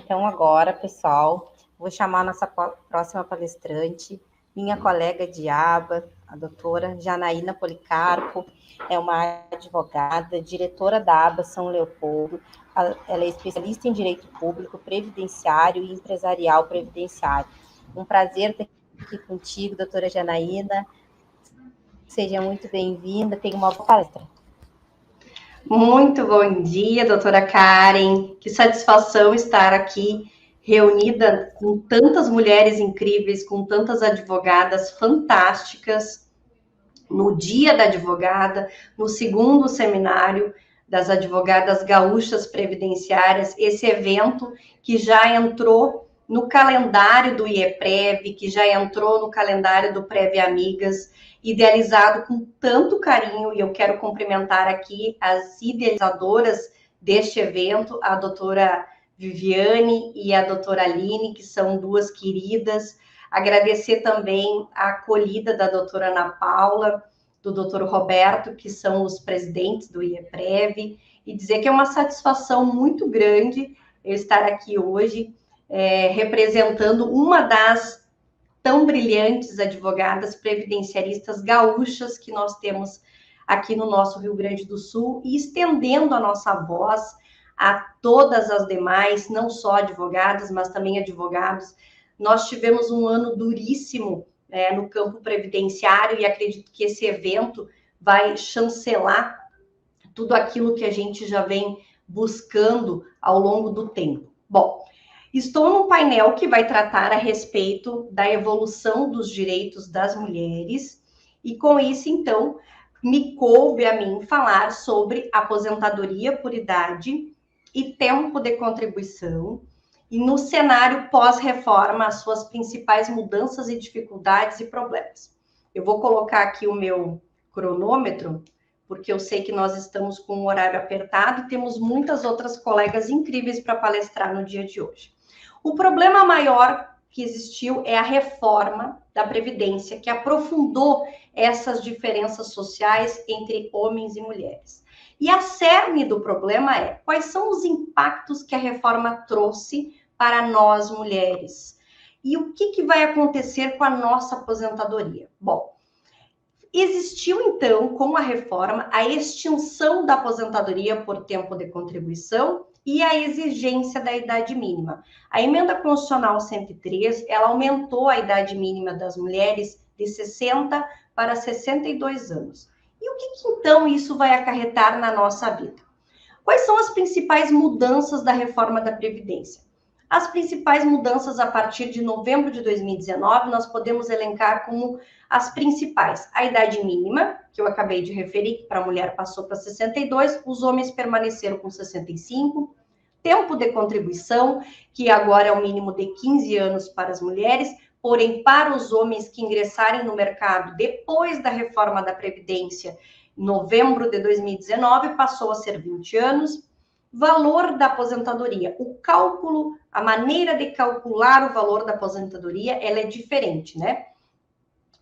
Então, agora, pessoal, vou chamar a nossa próxima palestrante, minha colega de aba, a doutora Janaína Policarpo, é uma advogada, diretora da aba São Leopoldo. Ela é especialista em direito público, previdenciário e empresarial previdenciário. Um prazer ter aqui contigo, doutora Janaína. Seja muito bem-vinda, tenha uma boa palestra. Muito bom dia, doutora Karen. Que satisfação estar aqui reunida com tantas mulheres incríveis, com tantas advogadas fantásticas, no Dia da Advogada, no segundo seminário das advogadas gaúchas previdenciárias, esse evento que já entrou no calendário do IEPREV, que já entrou no calendário do Prev Amigas, idealizado com tanto carinho, e eu quero cumprimentar aqui as idealizadoras deste evento, a doutora Viviane e a doutora Aline, que são duas queridas. Agradecer também a acolhida da doutora Ana Paula, do doutor Roberto, que são os presidentes do IEPREV, e dizer que é uma satisfação muito grande eu estar aqui hoje, representando uma das tão brilhantes advogadas previdenciaristas gaúchas que nós temos aqui no nosso Rio Grande do Sul, e estendendo a nossa voz a todas as demais, não só advogadas, mas também advogados. Nós tivemos um ano duríssimo no campo previdenciário, e acredito que esse evento vai chancelar tudo aquilo que a gente já vem buscando ao longo do tempo. Bom, estou num painel que vai tratar a respeito da evolução dos direitos das mulheres, e com isso, então, me coube a mim falar sobre aposentadoria por idade e tempo de contribuição, e no cenário pós-reforma, as suas principais mudanças e dificuldades e problemas. Eu vou colocar aqui o meu cronômetro, porque eu sei que nós estamos com um horário apertado e temos muitas outras colegas incríveis para palestrar no dia de hoje. O problema maior que existiu é a reforma da Previdência, que aprofundou essas diferenças sociais entre homens e mulheres. E a cerne do problema é: quais são os impactos que a reforma trouxe para nós mulheres? E o que vai acontecer com a nossa aposentadoria? Bom, existiu então, com a reforma, a extinção da aposentadoria por tempo de contribuição e a exigência da idade mínima. A Emenda Constitucional 103, ela aumentou a idade mínima das mulheres de 60 para 62 anos. E o que então isso vai acarretar na nossa vida? Quais são as principais mudanças da reforma da Previdência? As principais mudanças a partir de novembro de 2019, nós podemos elencar como as principais: a idade mínima, que eu acabei de referir, que para a mulher passou para 62, os homens permaneceram com 65, tempo de contribuição, que agora é o mínimo de 15 anos para as mulheres, porém, para os homens que ingressarem no mercado depois da reforma da Previdência, em novembro de 2019, passou a ser 20 anos. Valor da aposentadoria. O cálculo, a maneira de calcular o valor da aposentadoria, ela é diferente, né?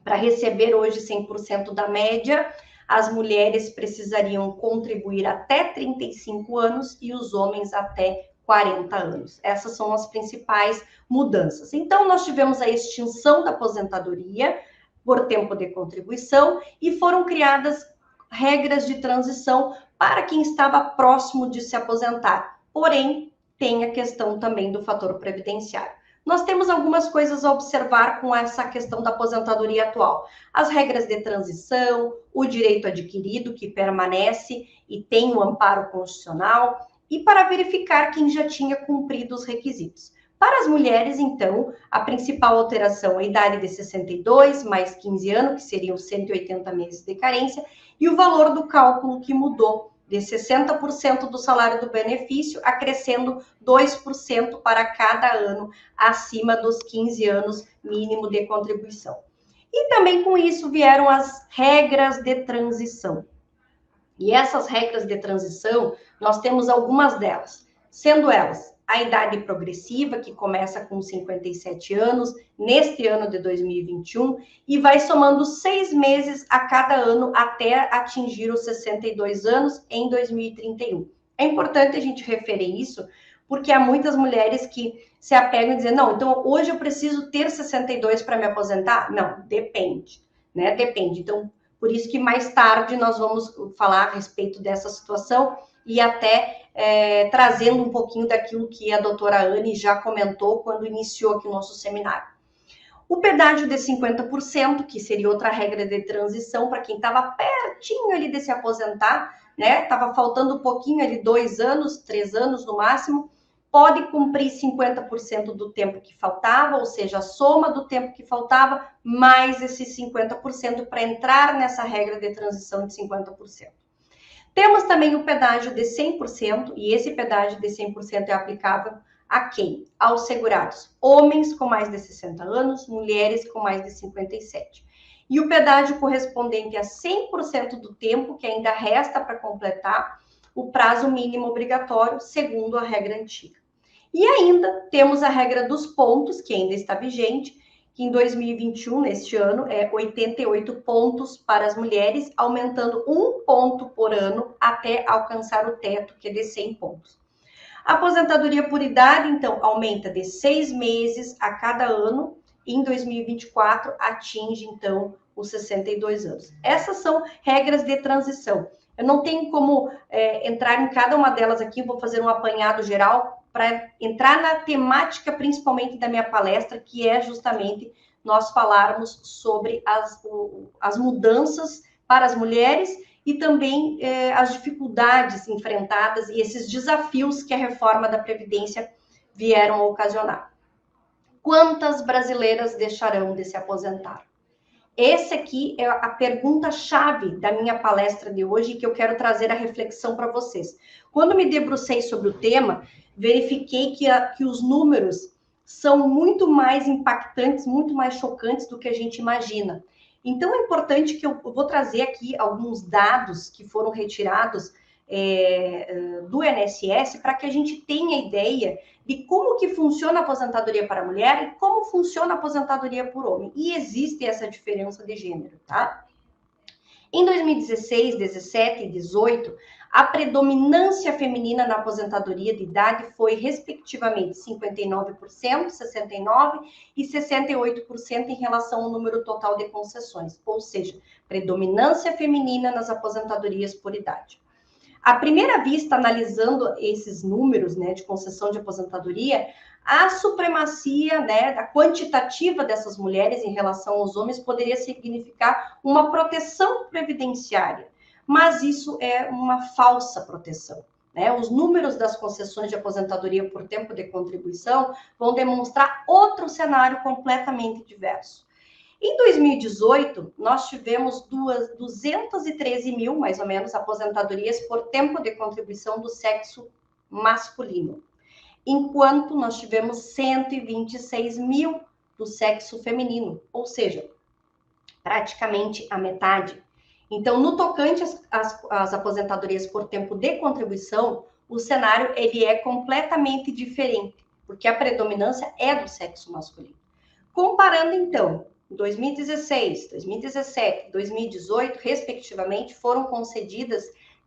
Para receber hoje 100% da média, as mulheres precisariam contribuir até 35 anos e os homens até 40 anos. Essas são as principais mudanças. Então, nós tivemos a extinção da aposentadoria por tempo de contribuição e foram criadas regras de transição para quem estava próximo de se aposentar. Porém, tem a questão também do fator previdenciário. Nós temos algumas coisas a observar com essa questão da aposentadoria atual. As regras de transição, o direito adquirido, que permanece e tem o amparo constitucional, e para verificar quem já tinha cumprido os requisitos. Para as mulheres, então, a principal alteração é a idade de 62 mais 15 anos, que seriam 180 meses de carência, e o valor do cálculo que mudou de 60% do salário do benefício, acrescendo 2% para cada ano acima dos 15 anos mínimo de contribuição. E também com isso vieram as regras de transição. E essas regras de transição, nós temos algumas delas, sendo elas a idade progressiva, que começa com 57 anos, neste ano de 2021, e vai somando 6 meses a cada ano até atingir os 62 anos em 2031. É importante a gente referir isso, porque há muitas mulheres que se apegam e dizem, não, então hoje eu preciso ter 62 para me aposentar? Não, depende, né? Depende. Então, por isso que mais tarde nós vamos falar a respeito dessa situação e até trazendo um pouquinho daquilo que a doutora Anne já comentou quando iniciou aqui o nosso seminário. O pedágio de 50%, que seria outra regra de transição para quem estava pertinho ali de se aposentar, né? Estava faltando um pouquinho ali, 2 anos, 3 anos no máximo, pode cumprir 50% do tempo que faltava, ou seja, a soma do tempo que faltava, mais esses 50% para entrar nessa regra de transição de 50%. Temos também o pedágio de 100%, e esse pedágio de 100% é aplicável a quem? Aos segurados, homens com mais de 60 anos, mulheres com mais de 57. E o pedágio correspondente a 100% do tempo que ainda resta para completar o prazo mínimo obrigatório, segundo a regra antiga. E ainda temos a regra dos pontos, que ainda está vigente, que em 2021, neste ano, é 88 pontos para as mulheres, aumentando 1 ponto por ano até alcançar o teto, que é de 100 pontos. A aposentadoria por idade, então, aumenta de 6 meses a cada ano, e em 2024 atinge, então, os 62 anos. Essas são regras de transição. Eu não tenho como entrar em cada uma delas aqui, vou fazer um apanhado geral para entrar na temática, principalmente da minha palestra, que é justamente nós falarmos sobre as mudanças para as mulheres e também as dificuldades enfrentadas e esses desafios que a reforma da Previdência vieram a ocasionar. Quantas brasileiras deixarão de se aposentar? Essa aqui é a pergunta-chave da minha palestra de hoje, que eu quero trazer a reflexão para vocês. Quando me debrucei sobre o tema, verifiquei que os números são muito mais impactantes, muito mais chocantes do que a gente imagina. Então, é importante que eu vou trazer aqui alguns dados que foram retirados do INSS para que a gente tenha ideia de como que funciona a aposentadoria para a mulher e como funciona a aposentadoria por homem. E existe essa diferença de gênero, tá? Em 2016, 17 e 18, a predominância feminina na aposentadoria de idade foi, respectivamente, 59%, 69% e 68% em relação ao número total de concessões, ou seja, predominância feminina nas aposentadorias por idade. À primeira vista, analisando esses números, né, de concessão de aposentadoria, a supremacia, né, da quantitativa dessas mulheres em relação aos homens poderia significar uma proteção previdenciária, mas isso é uma falsa proteção, né? Os números das concessões de aposentadoria por tempo de contribuição vão demonstrar outro cenário completamente diverso. Em 2018, nós tivemos 213 mil, mais ou menos, aposentadorias por tempo de contribuição do sexo masculino, enquanto nós tivemos 126 mil do sexo feminino, ou seja, praticamente a metade. Então, no tocante às aposentadorias por tempo de contribuição, o cenário ele é completamente diferente, porque a predominância é do sexo masculino. Comparando, então, 2016, 2017, 2018, respectivamente, foram concedidas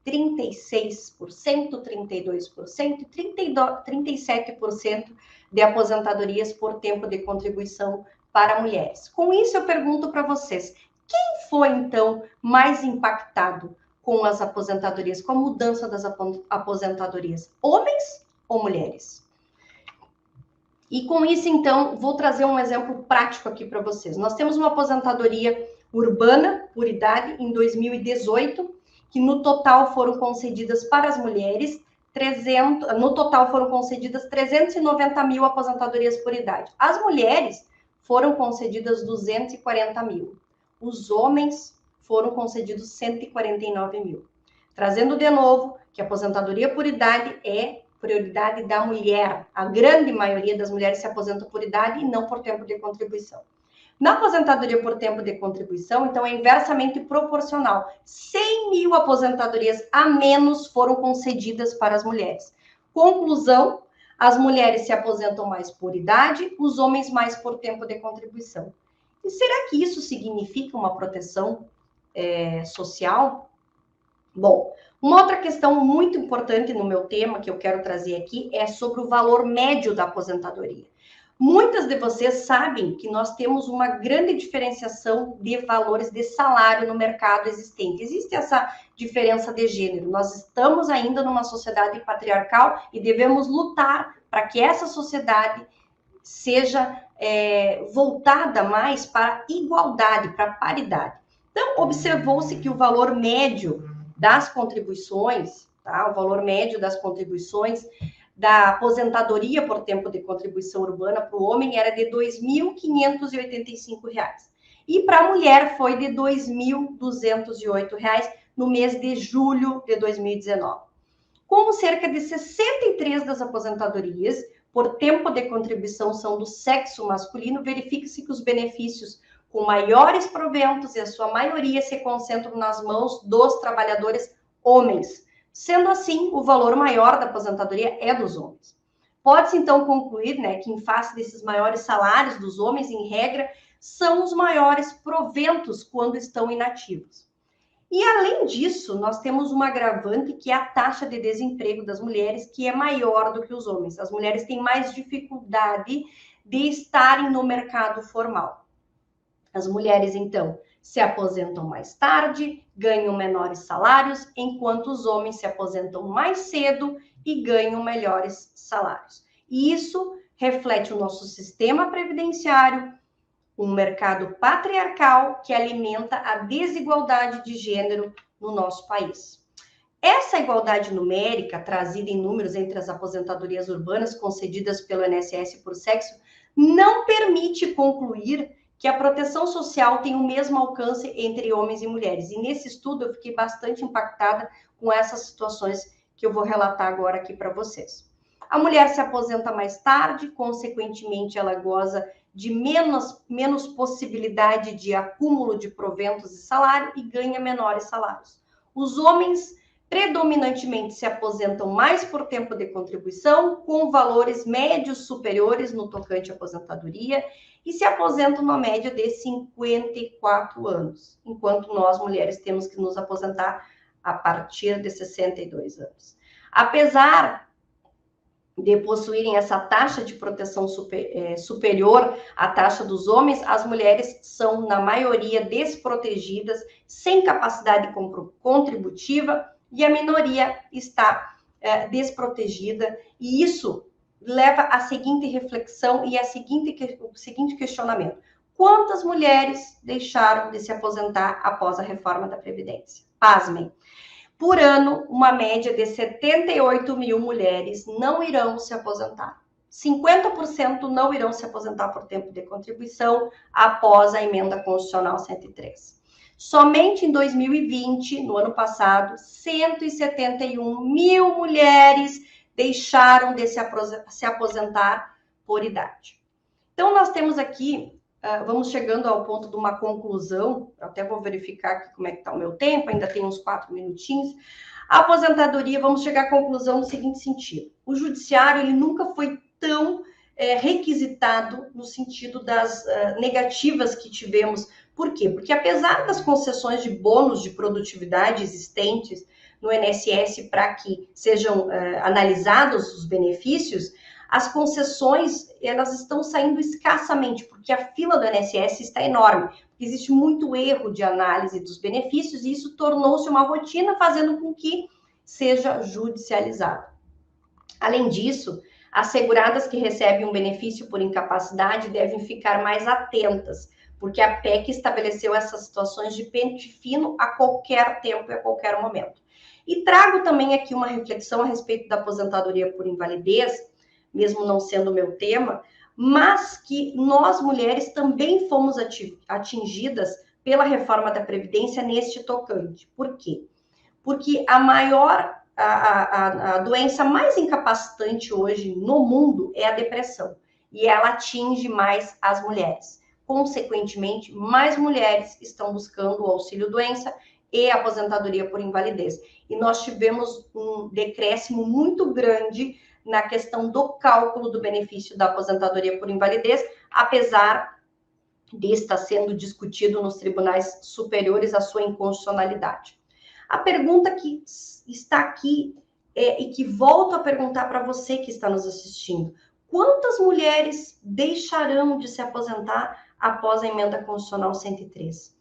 36%, 32% e 37% de aposentadorias por tempo de contribuição para mulheres. Com isso, eu pergunto para vocês, quem foi, então, mais impactado com as aposentadorias, com a mudança das aposentadorias? Homens ou mulheres? E com isso, então, vou trazer um exemplo prático aqui para vocês. Nós temos uma aposentadoria urbana por idade em 2018, que no total foram concedidas para as mulheres 390 mil aposentadorias por idade. As mulheres foram concedidas 240 mil. Os homens foram concedidos 149 mil. Trazendo de novo que a aposentadoria por idade é prioridade da mulher. A grande maioria das mulheres se aposenta por idade e não por tempo de contribuição. Na aposentadoria por tempo de contribuição, então, é inversamente proporcional. 100 mil aposentadorias a menos foram concedidas para as mulheres. Conclusão, as mulheres se aposentam mais por idade, os homens mais por tempo de contribuição. E será que isso significa uma proteção social? Bom, Uma outra questão muito importante no meu tema que eu quero trazer aqui é sobre o valor médio da aposentadoria. Muitas de vocês sabem que nós temos uma grande diferenciação de valores de salário no mercado existente. Existe essa diferença de gênero. Nós estamos ainda numa sociedade patriarcal e devemos lutar para que essa sociedade seja voltada mais para a igualdade, para a paridade. Então, observou-se que o valor médio das contribuições, tá? O valor médio das contribuições da aposentadoria por tempo de contribuição urbana para o homem era de R$ 2.585. E para a mulher foi de R$ 2.208 no mês de julho de 2019. Como cerca de 63% das aposentadorias por tempo de contribuição são do sexo masculino, verifica-se que os benefícios com maiores proventos e a sua maioria se concentram nas mãos dos trabalhadores homens. Sendo assim, o valor maior da aposentadoria é dos homens. Pode-se, então, concluir, né, que em face desses maiores salários dos homens, em regra, são os maiores proventos quando estão inativos. E, além disso, nós temos uma agravante que é a taxa de desemprego das mulheres, que é maior do que os homens. As mulheres têm mais dificuldade de estarem no mercado formal. As mulheres, então, se aposentam mais tarde, ganham menores salários, enquanto os homens se aposentam mais cedo e ganham melhores salários. E isso reflete o nosso sistema previdenciário, um mercado patriarcal que alimenta a desigualdade de gênero no nosso país. Essa igualdade numérica, trazida em números entre as aposentadorias urbanas concedidas pelo INSS por sexo, não permite concluir que a proteção social tem o mesmo alcance entre homens e mulheres. E nesse estudo eu fiquei bastante impactada com essas situações que eu vou relatar agora aqui para vocês. A mulher se aposenta mais tarde, consequentemente ela goza de menos possibilidade de acúmulo de proventos e salário e ganha menores salários. Os homens predominantemente se aposentam mais por tempo de contribuição, com valores médios superiores no tocante à aposentadoria, e se aposentam na média de 54 anos, enquanto nós, mulheres, temos que nos aposentar a partir de 62 anos. Apesar de possuírem essa taxa de proteção superior à taxa dos homens, as mulheres são, na maioria, desprotegidas, sem capacidade contributiva, e a minoria está desprotegida, e isso leva à seguinte reflexão e o seguinte questionamento: quantas mulheres deixaram de se aposentar após a reforma da Previdência? Pasmem. Por ano, uma média de 78 mil mulheres não irão se aposentar. 50% não irão se aposentar por tempo de contribuição após a emenda constitucional 103. Somente em 2020, no ano passado, 171 mil mulheres deixaram de se aposentar por idade. Então, nós temos aqui, vamos chegando ao ponto de uma conclusão, eu até vou verificar aqui como é que está o meu tempo, ainda tem uns 4 minutinhos. A aposentadoria, vamos chegar à conclusão no seguinte sentido: o judiciário, ele nunca foi tão requisitado no sentido das negativas que tivemos. Por quê? Porque apesar das concessões de bônus de produtividade existentes no INSS para que sejam analisados os benefícios, as concessões, elas estão saindo escassamente, porque a fila do INSS está enorme. Existe muito erro de análise dos benefícios e isso tornou-se uma rotina, fazendo com que seja judicializado. Além disso, as seguradas que recebem um benefício por incapacidade devem ficar mais atentas, porque a PEC estabeleceu essas situações de pente fino a qualquer tempo e a qualquer momento. E trago também aqui uma reflexão a respeito da aposentadoria por invalidez, mesmo não sendo o meu tema, mas que nós, mulheres, também fomos atingidas pela reforma da Previdência neste tocante. Por quê? Porque a doença mais incapacitante hoje no mundo é a depressão, e ela atinge mais as mulheres. Consequentemente, mais mulheres estão buscando o auxílio-doença e a aposentadoria por invalidez. E nós tivemos um decréscimo muito grande na questão do cálculo do benefício da aposentadoria por invalidez, apesar de estar sendo discutido nos tribunais superiores a sua inconstitucionalidade. A pergunta que está aqui e que volto a perguntar para você que está nos assistindo: quantas mulheres deixarão de se aposentar após a emenda constitucional 103?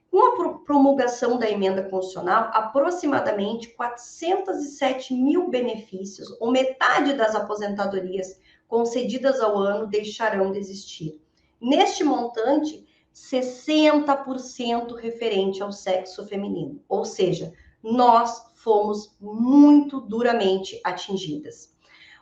Com a promulgação da emenda constitucional, aproximadamente 407 mil benefícios, ou metade das aposentadorias concedidas ao ano, deixarão de existir. Neste montante, 60% referente ao sexo feminino, ou seja, nós fomos muito duramente atingidas.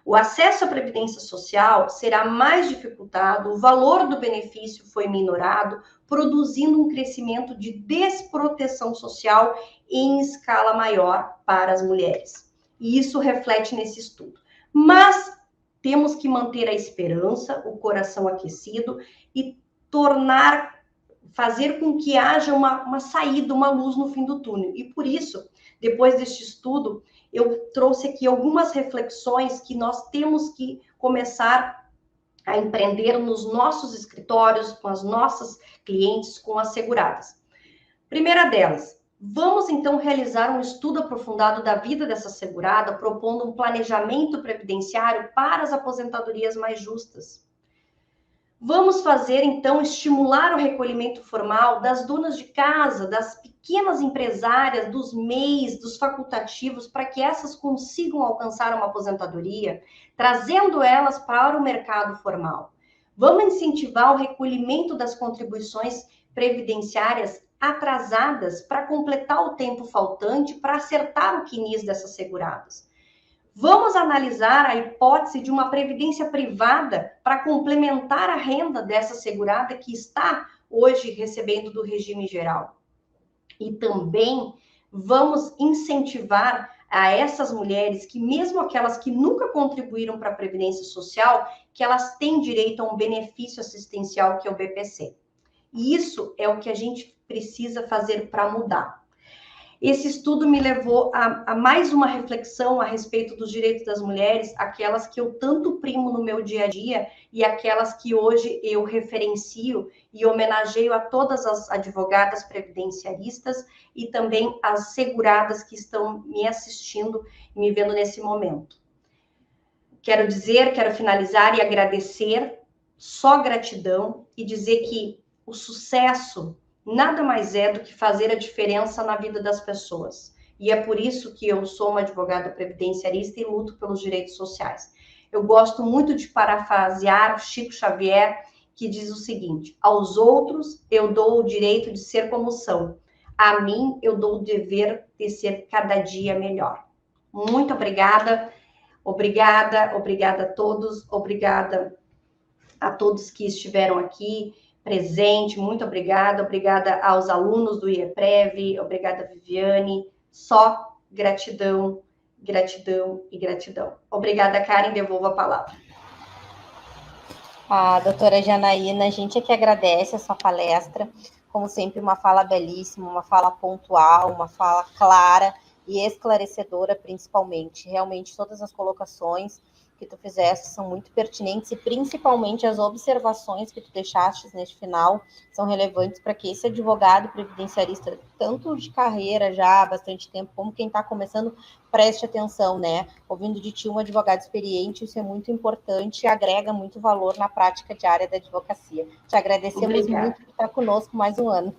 O acesso à previdência social será mais dificultado, o valor do benefício foi minorado, produzindo um crescimento de desproteção social em escala maior para as mulheres. E isso reflete nesse estudo. Mas temos que manter a esperança, o coração aquecido e fazer com que haja uma saída, uma luz no fim do túnel. E por isso, depois deste estudo, eu trouxe aqui algumas reflexões que nós temos que começar a empreender nos nossos escritórios, com as nossas clientes, com as seguradas. Primeira delas, vamos então realizar um estudo aprofundado da vida dessa segurada, propondo um planejamento previdenciário para as aposentadorias mais justas. Vamos fazer, então, estimular o recolhimento formal das donas de casa, das pequenas empresárias, dos MEIs, dos facultativos, para que essas consigam alcançar uma aposentadoria, trazendo elas para o mercado formal. Vamos incentivar o recolhimento das contribuições previdenciárias atrasadas para completar o tempo faltante, para acertar o quinis dessas seguradas. Vamos analisar a hipótese de uma previdência privada para complementar a renda dessa segurada que está hoje recebendo do regime geral. E também vamos incentivar a essas mulheres que, mesmo aquelas que nunca contribuíram para a Previdência Social, que elas têm direito a um benefício assistencial que é o BPC. E isso é o que a gente precisa fazer para mudar. Esse estudo me levou a mais uma reflexão a respeito dos direitos das mulheres, aquelas que eu tanto primo no meu dia a dia e aquelas que hoje eu referencio e homenageio a todas as advogadas previdenciaristas e também as seguradas que estão me assistindo e me vendo nesse momento. Quero finalizar e agradecer, só gratidão, e dizer que o sucesso nada mais é do que fazer a diferença na vida das pessoas. E é por isso que eu sou uma advogada previdenciarista e luto pelos direitos sociais. Eu gosto muito de parafrasear Chico Xavier, que diz o seguinte: aos outros eu dou o direito de ser como são. A mim eu dou o dever de ser cada dia melhor. Muito obrigada. Obrigada a todos. Obrigada a todos que estiveram aqui presente, muito obrigada aos alunos do IEPREV, obrigada Viviane, só gratidão, gratidão e gratidão. Obrigada, Karen, devolvo a palavra. A doutora Janaína, a gente é que agradece a sua palestra, como sempre uma fala belíssima, uma fala pontual, uma fala clara e esclarecedora principalmente, realmente todas as colocações que tu fizeste são muito pertinentes e principalmente as observações que tu deixaste neste final são relevantes para que esse advogado previdenciarista, tanto de carreira já há bastante tempo, como quem está começando, preste atenção, né? Ouvindo de ti um advogado experiente, isso é muito importante e agrega muito valor na prática diária da advocacia. Te agradecemos muito por estar conosco mais um ano.